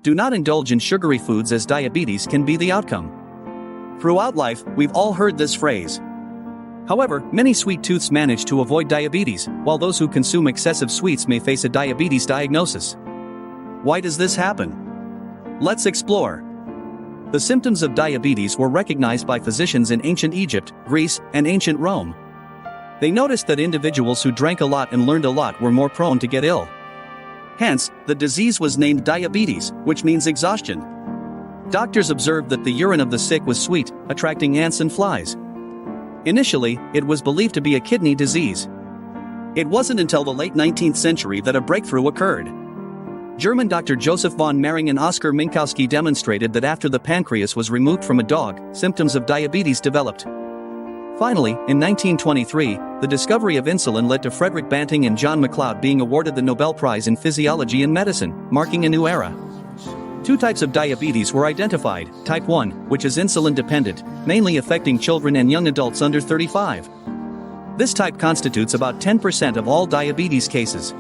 Do not indulge in sugary foods as diabetes can be the outcome. Throughout life, we've all heard this phrase. However, many sweet tooths manage to avoid diabetes, while those who consume excessive sweets may face a diabetes diagnosis. Why does this happen? Let's explore. The symptoms of diabetes were recognized by physicians in ancient Egypt, Greece, and ancient Rome. They noticed that individuals who drank a lot and learned a lot were more prone to get ill. Hence, the disease was named diabetes, which means exhaustion. Doctors observed that the urine of the sick was sweet, attracting ants and flies. Initially, it was believed to be a kidney disease. It wasn't until the late 19th century that a breakthrough occurred. German Dr. Joseph von Mering and Oskar Minkowski demonstrated that after the pancreas was removed from a dog, symptoms of diabetes developed. Finally, in 1923, the discovery of insulin led to Frederick Banting and John MacLeod being awarded the Nobel Prize in Physiology and Medicine, marking a new era. Two types of diabetes were identified: type 1, which is insulin-dependent, mainly affecting children and young adults under 35. This type constitutes about 10% of all diabetes cases.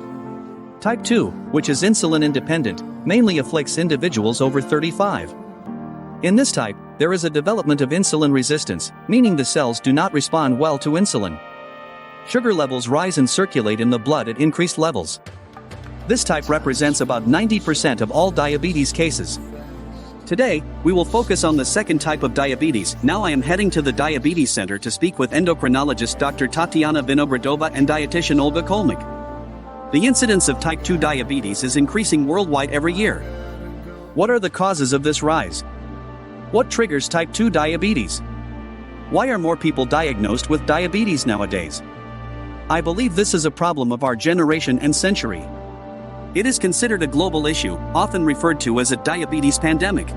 Type 2, which is insulin-independent, mainly afflicts individuals over 35. In this type, there is a development of insulin resistance, meaning the cells do not respond well to insulin. Sugar levels rise and circulate in the blood at increased levels. This type represents about 90% of all diabetes cases. Today, we will focus on the second type of diabetes. Now I am heading to the Diabetes Center to speak with endocrinologist Dr. Tatiana Vinogradova and dietitian Olga Kholmik. The incidence of type 2 diabetes is increasing worldwide every year. What are the causes of this rise? What triggers type 2 diabetes? Why are more people diagnosed with diabetes nowadays? I believe this is a problem of our generation and century. It is considered a global issue, often referred to as a diabetes pandemic.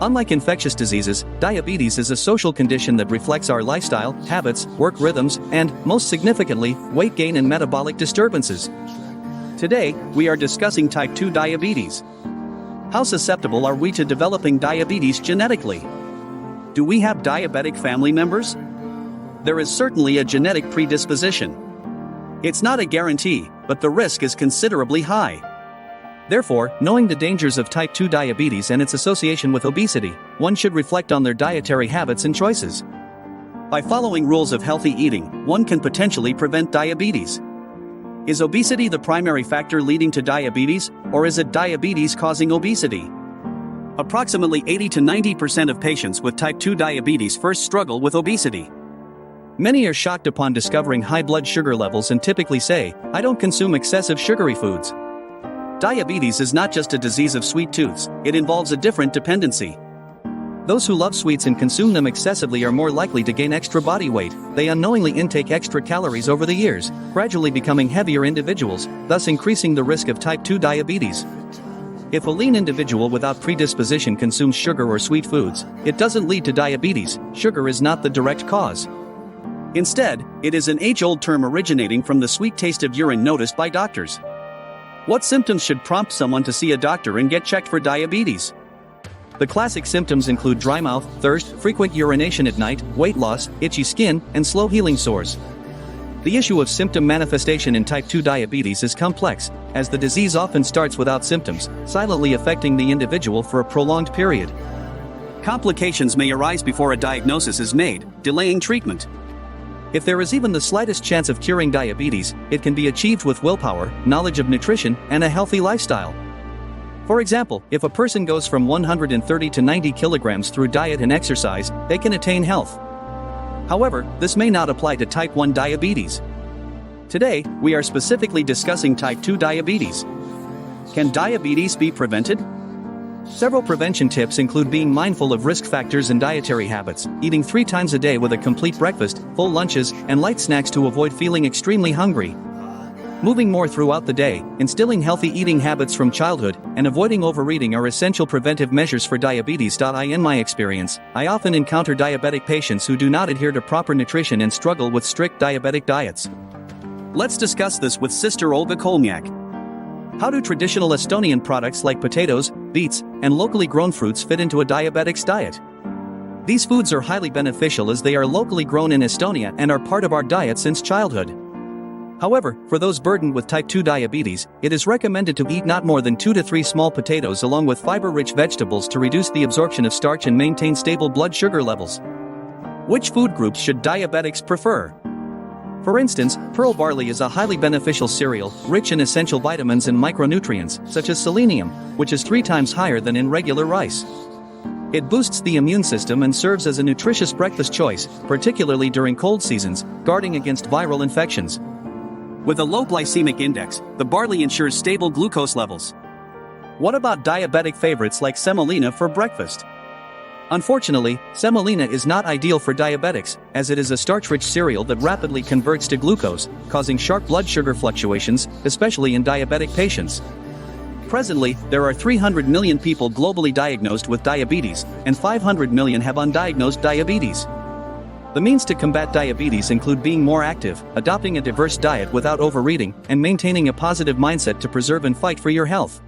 Unlike infectious diseases, diabetes is a social condition that reflects our lifestyle, habits, work rhythms, and, most significantly, weight gain and metabolic disturbances. Today, we are discussing type 2 diabetes. How susceptible are we to developing diabetes genetically? Do we have diabetic family members? There is certainly a genetic predisposition. It's not a guarantee, but the risk is considerably high. Therefore, knowing the dangers of type 2 diabetes and its association with obesity, one should reflect on their dietary habits and choices. By following rules of healthy eating, one can potentially prevent diabetes. Is obesity the primary factor leading to diabetes, or is it diabetes causing obesity? Approximately 80 to 90% of patients with type 2 diabetes first struggle with obesity. Many are shocked upon discovering high blood sugar levels and typically say, "I don't consume excessive sugary foods." Diabetes is not just a disease of sweet tooths, it involves a different dependency. Those who love sweets and consume them excessively are more likely to gain extra body weight. They unknowingly intake extra calories over the years, gradually becoming heavier individuals, thus increasing the risk of type 2 diabetes. If a lean individual without predisposition consumes sugar or sweet foods, it doesn't lead to diabetes. Sugar is not the direct cause. Instead, it is an age-old term originating from the sweet taste of urine noticed by doctors. What symptoms should prompt someone to see a doctor and get checked for diabetes? The classic symptoms include dry mouth, thirst, frequent urination at night, weight loss, itchy skin, and slow healing sores. The issue of symptom manifestation in type 2 diabetes is complex, as the disease often starts without symptoms, silently affecting the individual for a prolonged period. Complications may arise before a diagnosis is made, delaying treatment. If there is even the slightest chance of curing diabetes, it can be achieved with willpower, knowledge of nutrition, and a healthy lifestyle. For example, if a person goes from 130 to 90 kilograms through diet and exercise, they can attain health. However, this may not apply to type 1 diabetes. Today, we are specifically discussing type 2 diabetes. Can diabetes be prevented? Several prevention tips include being mindful of risk factors and dietary habits, eating 3 times a day with a complete breakfast, full lunches, and light snacks to avoid feeling extremely hungry. Moving more throughout the day, instilling healthy eating habits from childhood, and avoiding overeating are essential preventive measures for diabetes. In my experience, I often encounter diabetic patients who do not adhere to proper nutrition and struggle with strict diabetic diets. Let's discuss this with Sister Olga Kholmik. How do traditional Estonian products like potatoes, beets, and locally grown fruits fit into a diabetic's diet? These foods are highly beneficial as they are locally grown in Estonia and are part of our diet since childhood. However, for those burdened with type 2 diabetes, it is recommended to eat not more than 2 to 3 small potatoes along with fiber-rich vegetables to reduce the absorption of starch and maintain stable blood sugar levels. Which food groups should diabetics prefer? For instance, pearl barley is a highly beneficial cereal, rich in essential vitamins and micronutrients, such as selenium, which is 3 times higher than in regular rice. It boosts the immune system and serves as a nutritious breakfast choice, particularly during cold seasons, guarding against viral infections. With a low glycemic index, the barley ensures stable glucose levels. What about diabetic favorites like semolina for breakfast? Unfortunately, semolina is not ideal for diabetics, as it is a starch-rich cereal that rapidly converts to glucose, causing sharp blood sugar fluctuations, especially in diabetic patients. Presently, there are 300 million people globally diagnosed with diabetes, and 500 million have undiagnosed diabetes. The means to combat diabetes include being more active, adopting a diverse diet without overeating, and maintaining a positive mindset to preserve and fight for your health.